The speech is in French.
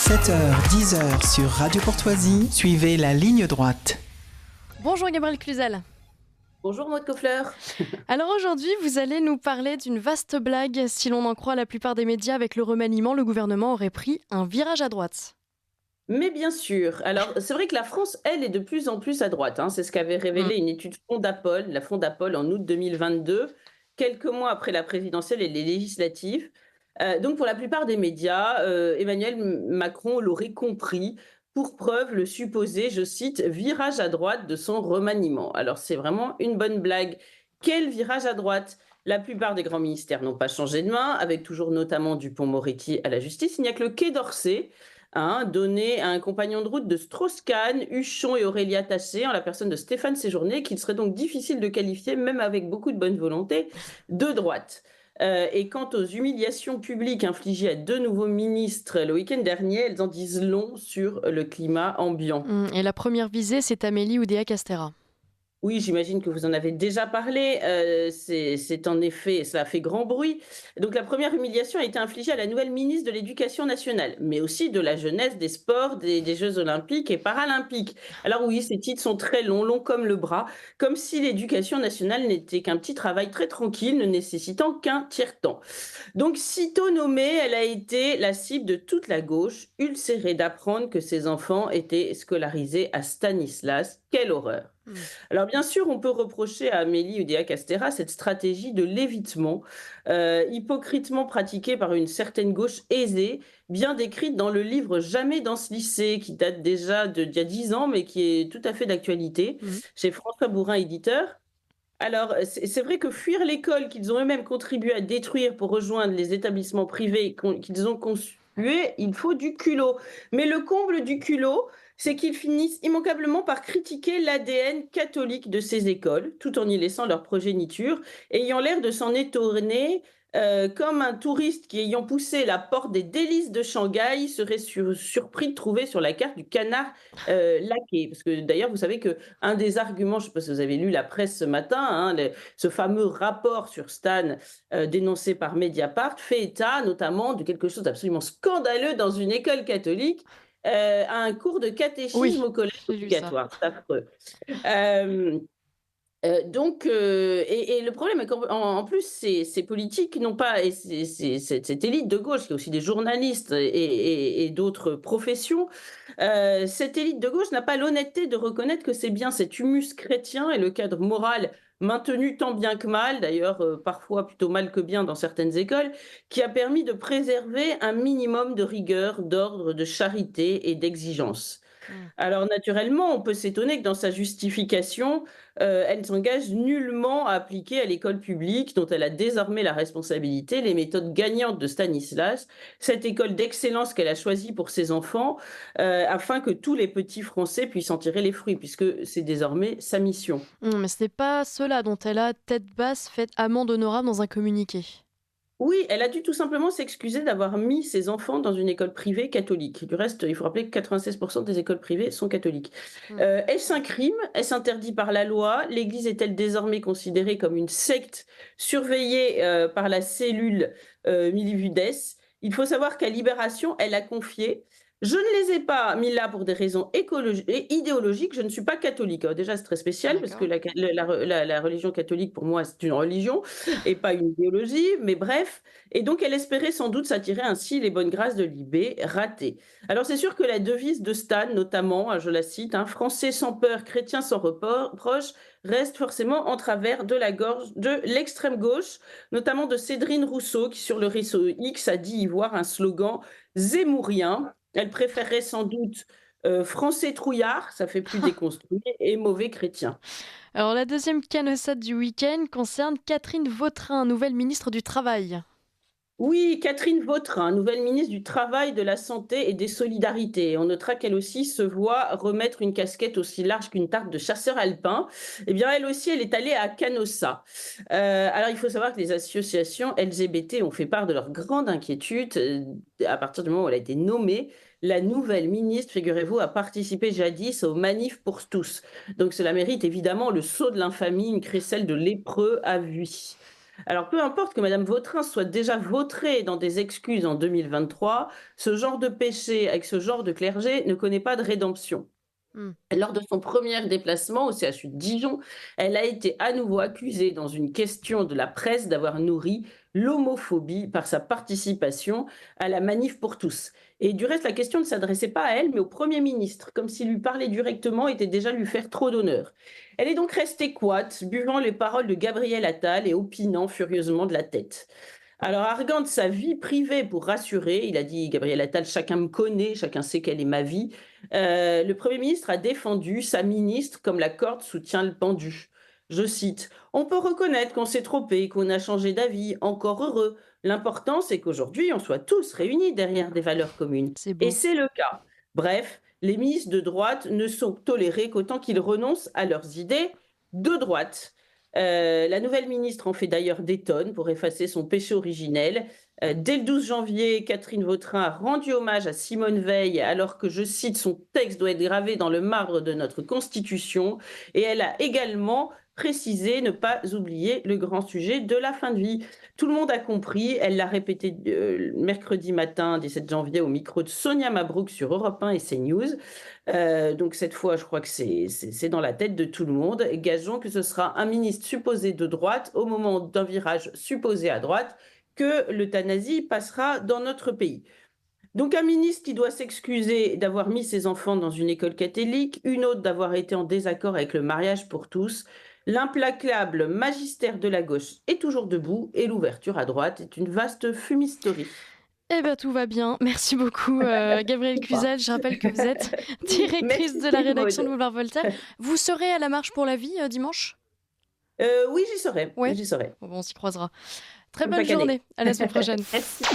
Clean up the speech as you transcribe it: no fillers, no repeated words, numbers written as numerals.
7h-10h sur Radio Courtoisie, suivez la ligne droite. Bonjour Gabriel Cluzel. Bonjour Maud Coffleur. Alors aujourd'hui, vous allez nous parler d'une vaste blague. Si l'on en croit la plupart des médias, avec le remaniement, le gouvernement aurait pris un virage à droite. Mais bien sûr. Alors, c'est vrai que la France, elle, est de plus en plus à droite. C'est ce qu'avait révélé une étude Fondapol, la Fondapol en août 2022, quelques mois après la présidentielle et les législatives. Donc, pour la plupart des médias, Emmanuel Macron l'aurait compris. Pour preuve, le supposé, je cite, virage à droite de son remaniement. Alors, c'est vraiment une bonne blague. Quel virage à droite? La plupart des grands ministères n'ont pas changé de main, avec toujours notamment Dupond-Moretti à la justice. Il n'y a que le Quai d'Orsay, donné à un compagnon de route de Strauss-Kahn, Huchon et Aurélia Taché, en la personne de Stéphane Séjourné, qu'il serait donc difficile de qualifier, même avec beaucoup de bonne volonté, de droite. Et quant aux humiliations publiques infligées à deux nouveaux ministres le week-end dernier, elles en disent long sur le climat ambiant. Et la première visée, c'est Amélie Oudéa-Castéra. Oui, j'imagine que vous en avez déjà parlé. C'est en effet, ça a fait grand bruit. Donc la première humiliation a été infligée à la nouvelle ministre de l'Éducation nationale, mais aussi de la jeunesse, des sports, des Jeux olympiques et paralympiques. Alors oui, ces titres sont très longs, longs comme le bras, comme si l'éducation nationale n'était qu'un petit travail très tranquille, ne nécessitant qu'un tiers-temps. Donc sitôt nommée, elle a été la cible de toute la gauche, ulcérée d'apprendre que ses enfants étaient scolarisés à Stanislas. Quelle horreur! Alors bien sûr, on peut reprocher à Amélie Oudéa-Castéra cette stratégie de l'évitement, hypocritement pratiquée par une certaine gauche aisée, bien décrite dans le livre Jamais dans ce lycée, qui date déjà d'il y a 10 ans, mais qui est tout à fait d'actualité, chez François Bourin, éditeur. Alors, c'est vrai que fuir l'école qu'ils ont eux-mêmes contribué à détruire pour rejoindre les établissements privés qu'ils ont constitués, il faut du culot. Mais le comble du culot, c'est qu'ils finissent immanquablement par critiquer l'ADN catholique de ces écoles, tout en y laissant leur progéniture, ayant l'air de s'en étonner, comme un touriste qui, ayant poussé la porte des délices de Shanghai, serait surpris de trouver sur la carte du canard laqué. Parce que d'ailleurs, vous savez qu'un des arguments, je ne sais pas si vous avez lu la presse ce matin, ce fameux rapport sur Stan dénoncé par Mediapart, fait état notamment de quelque chose d'absolument scandaleux dans une école catholique, à un cours de catéchisme au collège obligatoire. C'est affreux. Et le problème est qu'en plus, ces politiques n'ont pas, et cette élite de gauche, qui est aussi des journalistes et d'autres professions, cette élite de gauche n'a pas l'honnêteté de reconnaître que c'est bien cet humus chrétien et le cadre moral maintenu tant bien que mal, d'ailleurs parfois plutôt mal que bien dans certaines écoles, qui a permis de préserver un minimum de rigueur, d'ordre, de charité et d'exigence. Alors naturellement, on peut s'étonner que dans sa justification, elle ne s'engage nullement à appliquer à l'école publique, dont elle a désormais la responsabilité, les méthodes gagnantes de Stanislas, cette école d'excellence qu'elle a choisie pour ses enfants, afin que tous les petits Français puissent en tirer les fruits, puisque c'est désormais sa mission. Mais ce n'est pas cela dont elle a, tête basse, fait amende honorable dans un communiqué. Oui, elle a dû tout simplement s'excuser d'avoir mis ses enfants dans une école privée catholique. Du reste, il faut rappeler que 96% des écoles privées sont catholiques. Est-ce un crime? Est-ce interdit par la loi? L'Église est-elle désormais considérée comme une secte surveillée par la cellule Milivudes? Il faut savoir qu'à Libération, elle a confié: je ne les ai pas mis là pour des raisons idéologiques, je ne suis pas catholique. Alors déjà, c'est très spécial parce que la religion catholique, pour moi, c'est une religion et pas une idéologie, mais bref. Et donc, elle espérait sans doute s'attirer ainsi les bonnes grâces de Libé, ratées. Alors, c'est sûr que la devise de Stan, notamment, je la cite, Français sans peur, chrétiens sans reproche, reste forcément en travers de la gorge de l'extrême gauche, notamment de Cédrine Rousseau, qui sur le réseau X a dit y voir un slogan zémourien. Elle préférerait sans doute français trouillard, ça fait plus déconstruit, et mauvais chrétien. Alors la deuxième canossade du week-end concerne Catherine Vautrin, nouvelle ministre du Travail. Oui, Catherine Vautrin, nouvelle ministre du Travail, de la Santé et des Solidarités. On notera qu'elle aussi se voit remettre une casquette aussi large qu'une tarte de chasseur alpin. Eh bien, elle aussi, elle est allée à Canossa. Alors, il faut savoir que les associations LGBT ont fait part de leur grande inquiétude à partir du moment où elle a été nommée. La nouvelle ministre, figurez-vous, a participé jadis aux manifs pour tous. Donc, cela mérite évidemment le sceau de l'infamie, une crécelle de lépreux à vue. Alors, peu importe que Madame Vautrin soit déjà vautrée dans des excuses en 2023, ce genre de péché avec ce genre de clergé ne connaît pas de rédemption. Hmm. Lors de son premier déplacement au CHU de Dijon, elle a été à nouveau accusée dans une question de la presse d'avoir nourri l'homophobie par sa participation à la manif pour tous. Et du reste, la question ne s'adressait pas à elle, mais au Premier ministre, comme si lui parler directement était déjà lui faire trop d'honneur. Elle est donc restée coite, buvant les paroles de Gabriel Attal et opinant furieusement de la tête. Alors, arguant de sa vie privée pour rassurer, il a dit, Gabriel Attal, chacun me connaît, chacun sait quelle est ma vie. Le Premier ministre a défendu sa ministre comme la corde soutient le pendu. Je cite, on peut reconnaître qu'on s'est trompé, qu'on a changé d'avis, encore heureux. L'important, c'est qu'aujourd'hui, on soit tous réunis derrière des valeurs communes. C'est Et beau. c'est le cas. Bref, les ministres de droite ne sont tolérés qu'autant qu'ils renoncent à leurs idées de droite. La nouvelle ministre en fait d'ailleurs des tonnes pour effacer son péché originel. Dès le 12 janvier, Catherine Vautrin a rendu hommage à Simone Veil alors que, je cite, son texte doit être gravé dans le marbre de notre Constitution. Et elle a également précisé ne pas oublier le grand sujet de la fin de vie. Tout le monde a compris, elle l'a répété mercredi matin, 17 janvier, au micro de Sonia Mabrouk sur Europe 1 et CNews. Donc cette fois, je crois que c'est dans la tête de tout le monde. Et gageons que ce sera un ministre supposé de droite au moment d'un virage supposé à droite que l'euthanasie passera dans notre pays. Donc un ministre qui doit s'excuser d'avoir mis ses enfants dans une école catholique, une autre d'avoir été en désaccord avec le mariage pour tous. L'implacable magistère de la gauche est toujours debout et l'ouverture à droite est une vaste fumisterie. Eh bien, tout va bien. Merci beaucoup, Gabrielle Cluzel. Je rappelle que vous êtes directrice de la Merci rédaction de Maud. Boulevard Voltaire. Vous serez à la Marche pour la vie dimanche? Oui, j'y serai. Ouais. J'y serai. Bon, on s'y croisera. Très bonne Chaque année. journée. À la semaine prochaine. Merci.